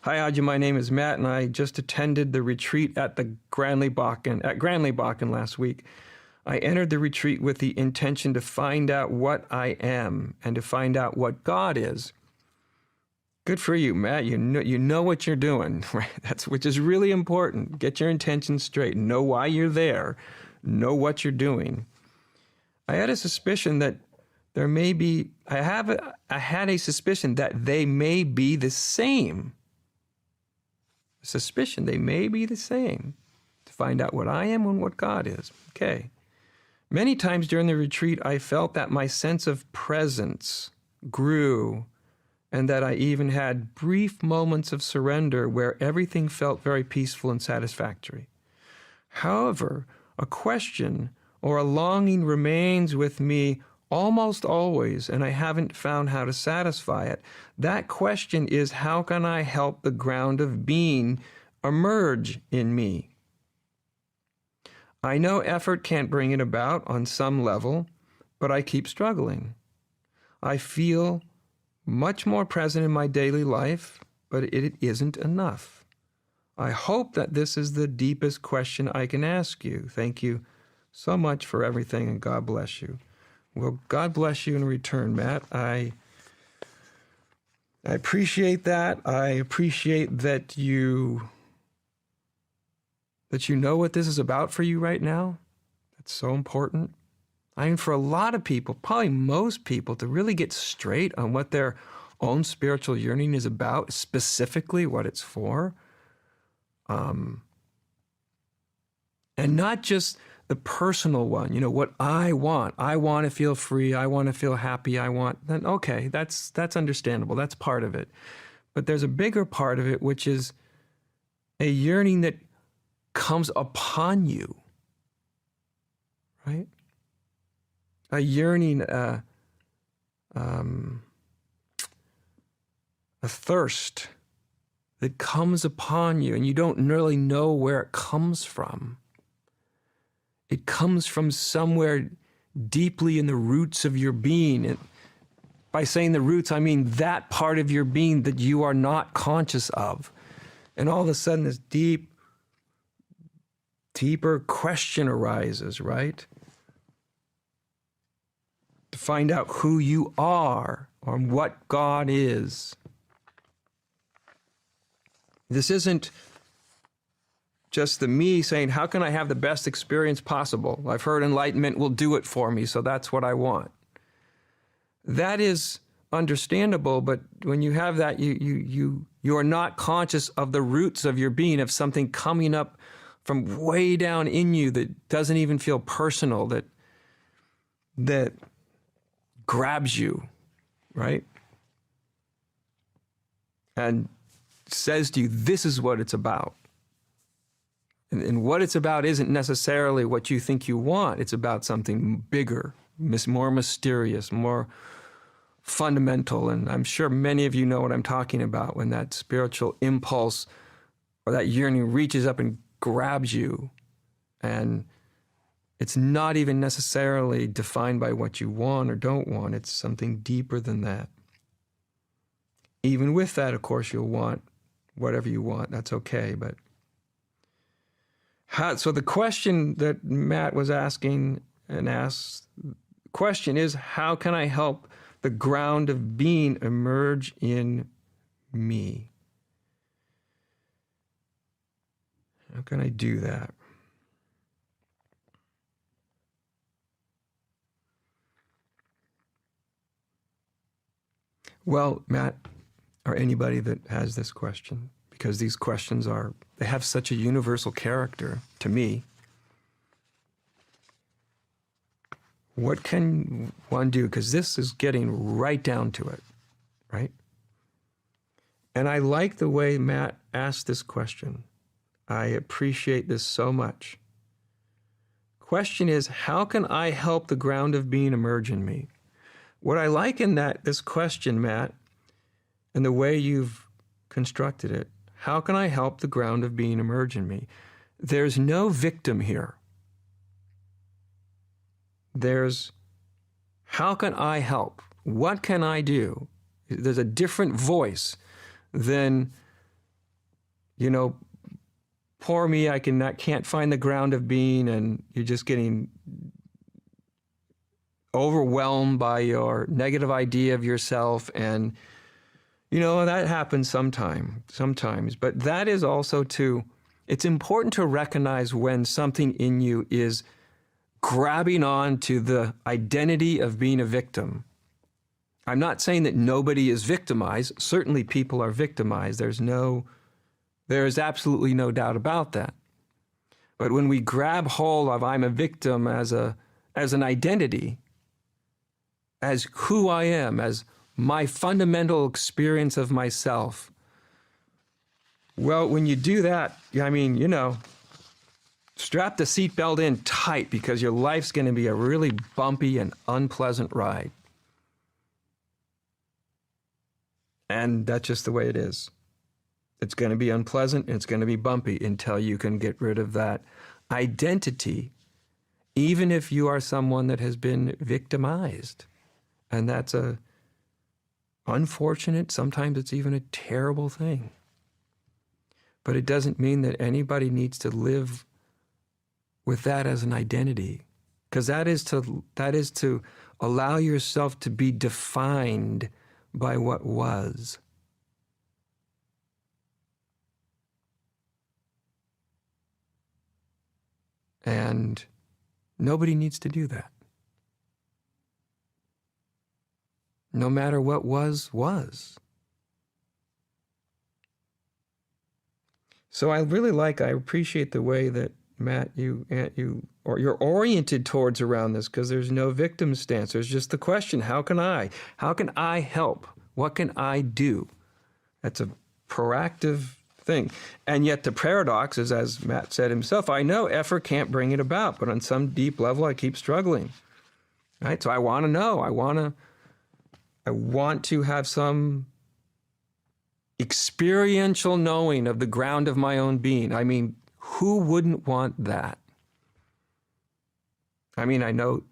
Hi, Adya. My name is Matt, and I just attended the retreat at Granley-Bakken last week. I entered the retreat with the intention to find out what I am and to find out what God is. Good for you, Matt. You know what you're doing, right? Which is really important. Get your intentions straight. Know why you're there. Know what you're doing. I had a suspicion that there may be. I had a suspicion that they may be the same. A suspicion they may be the same. To find out what I am and what God is. Okay. Many times during the retreat, I felt that my sense of presence grew, and that I even had brief moments of surrender where everything felt very peaceful and satisfactory. However, a question or a longing remains with me almost always, and I haven't found how to satisfy it. That question is, how can I help the ground of being emerge in me? I know effort can't bring it about on some level, but I keep struggling. I feel much more present in my daily life, but it isn't enough. I hope that this is the deepest question I can ask you. Thank you so much for everything, and God bless you. Well, God bless you in return, Matt. I appreciate that. I appreciate that you know what this is about for you right now. That's so important. I mean, for a lot of people, probably most people, to really get straight on what their own spiritual yearning is about, specifically what it's for, and not just the personal one, what I want. I want to feel free. I want to feel happy. Then okay, that's understandable. That's part of it. But there's a bigger part of it, which is a yearning that comes upon you, right? A yearning, a thirst that comes upon you, and you don't really know where it comes from. It comes from somewhere deeply in the roots of your being. And by saying the roots, I mean that part of your being that you are not conscious of. And all of a sudden this deeper question arises, right? To find out who you are or what God is. This isn't just the me saying, how can I have the best experience possible? I've heard enlightenment will do it for me, so that's what I want. That is understandable, but when you have that, you are not conscious of the roots of your being, of something coming up from way down in you that doesn't even feel personal, that grabs you, right? And says to you, this is what it's about. And what it's about isn't necessarily what you think you want. It's about something bigger, more mysterious, more fundamental. And I'm sure many of you know what I'm talking about when that spiritual impulse or that yearning reaches up and grabs you. And it's not even necessarily defined by what you want or don't want. It's something deeper than that. Even with that, of course, you'll want whatever you want. That's okay, but so the question that Matt was asking question is, how can I help the ground of being emerge in me? How can I do that? Well, Matt, or anybody that has this question, because these questions they have such a universal character to me. What can one do? Because this is getting right down to it, right? And I like the way Matt asked this question. I appreciate this so much. Question is, how can I help the ground of being emerge in me? What I like in this question, Matt, and the way you've constructed it, how can I help the ground of being emerge in me? There's no victim here. There's, how can I help? What can I do? There's a different voice than you know, poor me, can't find the ground of being, and you're just getting overwhelmed by your negative idea of yourself. And, you know, that happens sometimes. But that is also it's important to recognize when something in you is grabbing on to the identity of being a victim. I'm not saying that nobody is victimized. Certainly people are victimized. There is absolutely no doubt about that. But when we grab hold of I'm a victim as an identity, as who I am, as my fundamental experience of myself, well, when you do that, I mean, you know, strap the seatbelt in tight, because your life's going to be a really bumpy and unpleasant ride. And that's just the way it is. It's going to be unpleasant and it's going to be bumpy until you can get rid of that identity, even if you are someone that has been victimized. And that's unfortunate. Sometimes it's even a terrible thing. But it doesn't mean that anybody needs to live with that as an identity, because that is to allow yourself to be defined by what was. And nobody needs to do that. No matter what was. So I appreciate the way that, Matt, you're oriented towards around this, because there's no victim stance. There's just the question, how can I help? What can I do? That's a proactive thing. And yet the paradox is, as Matt said himself, I know effort can't bring it about, but on some deep level, I keep struggling. Right? So I want to know. I want to have some experiential knowing of the ground of my own being. I mean, who wouldn't want that? I mean, I know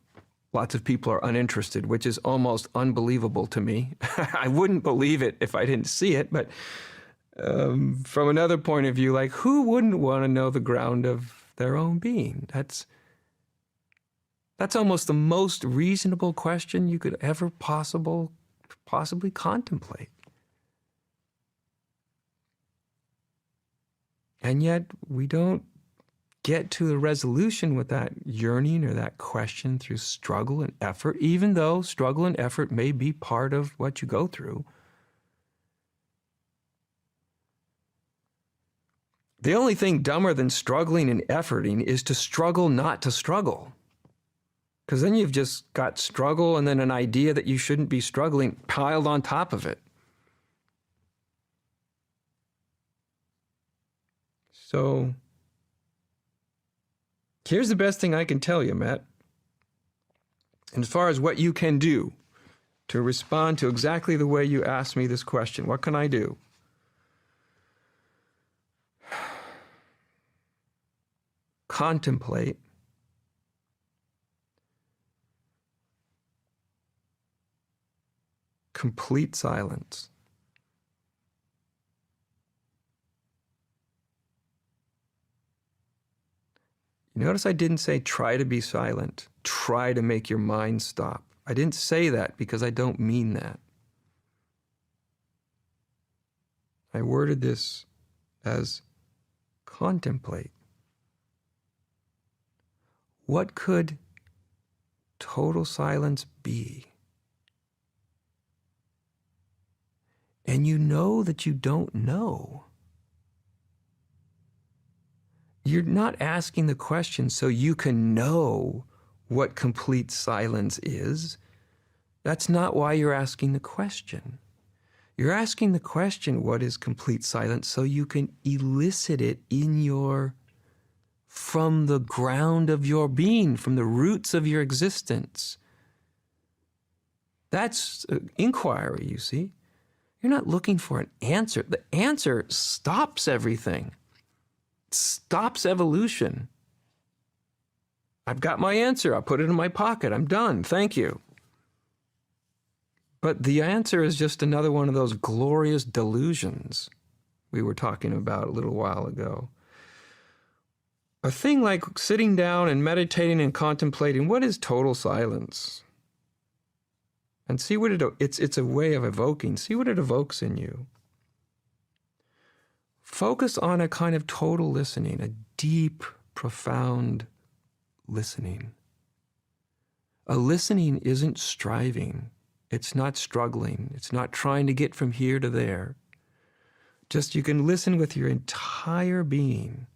lots of people are uninterested, which is almost unbelievable to me. I wouldn't believe it if I didn't see it. But from another point of view, like, who wouldn't want to know the ground of their own being? That's almost the most reasonable question you could ever possibly contemplate. And yet we don't get to the resolution with that yearning or that question through struggle and effort, even though struggle and effort may be part of what you go through. The only thing dumber than struggling and efforting is to struggle not to struggle. Because then you've just got struggle and then an idea that you shouldn't be struggling piled on top of it. So here's the best thing I can tell you, Matt. And as far as what you can do to respond to exactly the way you asked me this question, what can I do? Contemplate. Complete silence. Notice I didn't say try to be silent, try to make your mind stop. I didn't say that because I don't mean that. I worded this as contemplate. What could total silence be? And you know that you don't know. You're not asking the question so you can know what complete silence is. That's not why you're asking the question. You're asking the question, what is complete silence, so you can elicit it from the ground of your being, from the roots of your existence. That's inquiry, you see. You're not looking for an answer. The answer stops everything. Stops evolution. I've got my answer. I'll put it in my pocket. I'm done. Thank you. But the answer is just another one of those glorious delusions. we were talking about a little while ago. A thing like sitting down and meditating and contemplating, what is total silence? And see what it's a way of evoking. See what it evokes in you. Focus on a kind of total listening, a deep, profound listening. A listening isn't striving. It's not struggling. It's not trying to get from here to there. Just you can listen with your entire being.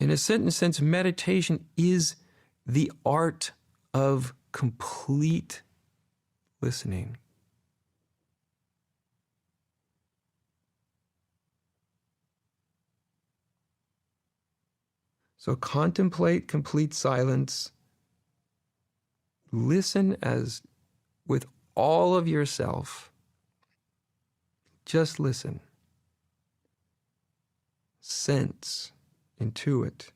In a certain sense, meditation is the art of complete listening. So contemplate complete silence. Listen as with all of yourself. Just listen. Sense, intuit.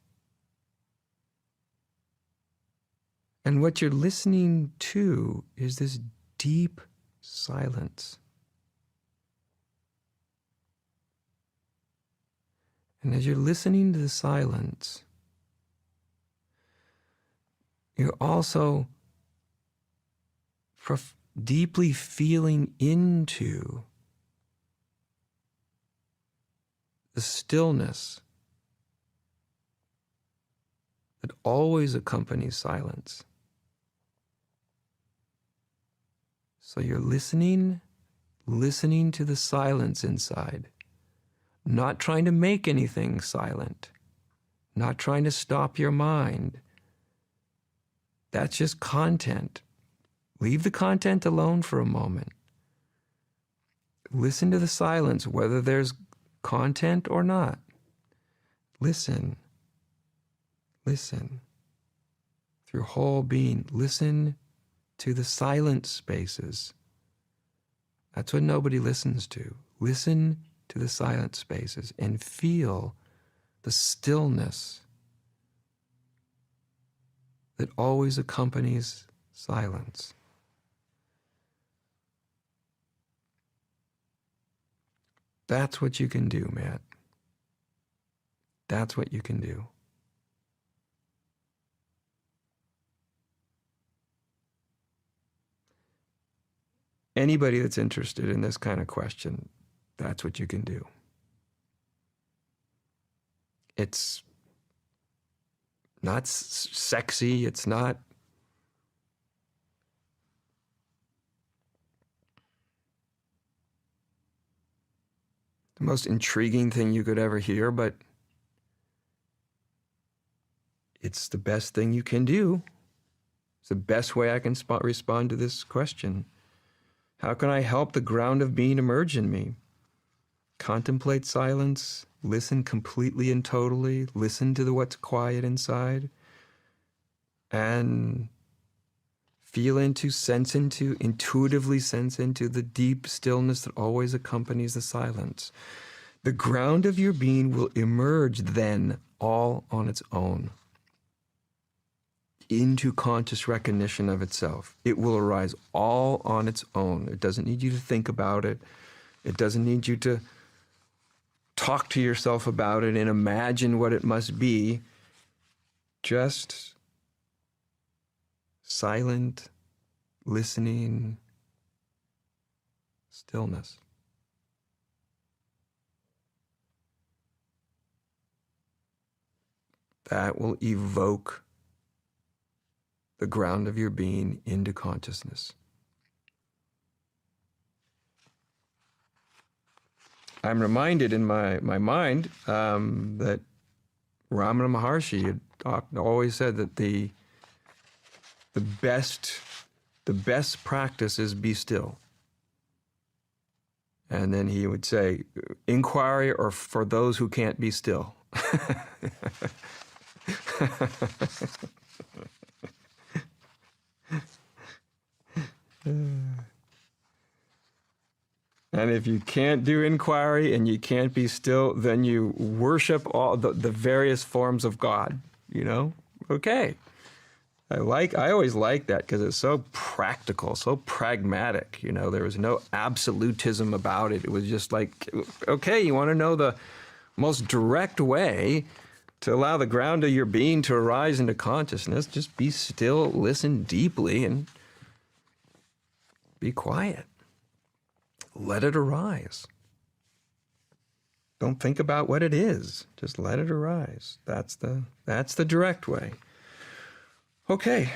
And what you're listening to is this deep silence. And as you're listening to the silence, you're also deeply feeling into the stillness that always accompanies silence. So you're listening to the silence inside, not trying to make anything silent, not trying to stop your mind. That's just content. Leave the content alone for a moment. Listen to the silence, whether there's content or not. Listen. Listen. Through your whole being. Listen to the silent spaces. That's what nobody listens to. Listen to the silent spaces and feel the stillness that always accompanies silence. That's what you can do, Matt. That's what you can do. Anybody that's interested in this kind of question, that's what you can do. It's not sexy. It's not the most intriguing thing you could ever hear, but it's the best thing you can do. It's the best way I can respond to this question. How can I help the ground of being emerge in me? Contemplate silence, listen completely and totally, listen to what's quiet inside, and feel into, sense into, intuitively sense into the deep stillness that always accompanies the silence. The ground of your being will emerge then all on its own into conscious recognition of itself. It will arise all on its own. It doesn't need you to think about it. It doesn't need you to talk to yourself about it and imagine what it must be. Just silent, listening, stillness. That will evoke the ground of your being into consciousness. I'm reminded in my mind that Ramana Maharshi had always said that the best practice is be still. And then he would say, inquiry or for those who can't be still. And if you can't do inquiry and you can't be still, then you worship all the various forms of God, you know? Okay. I always like that because it's so practical, so pragmatic. You know, there was no absolutism about it. It was just like, okay, you want to know the most direct way to allow the ground of your being to arise into consciousness, just be still, listen deeply, and be quiet. Let it arise. Don't think about what it is. Just let it arise. That's the direct way. Okay,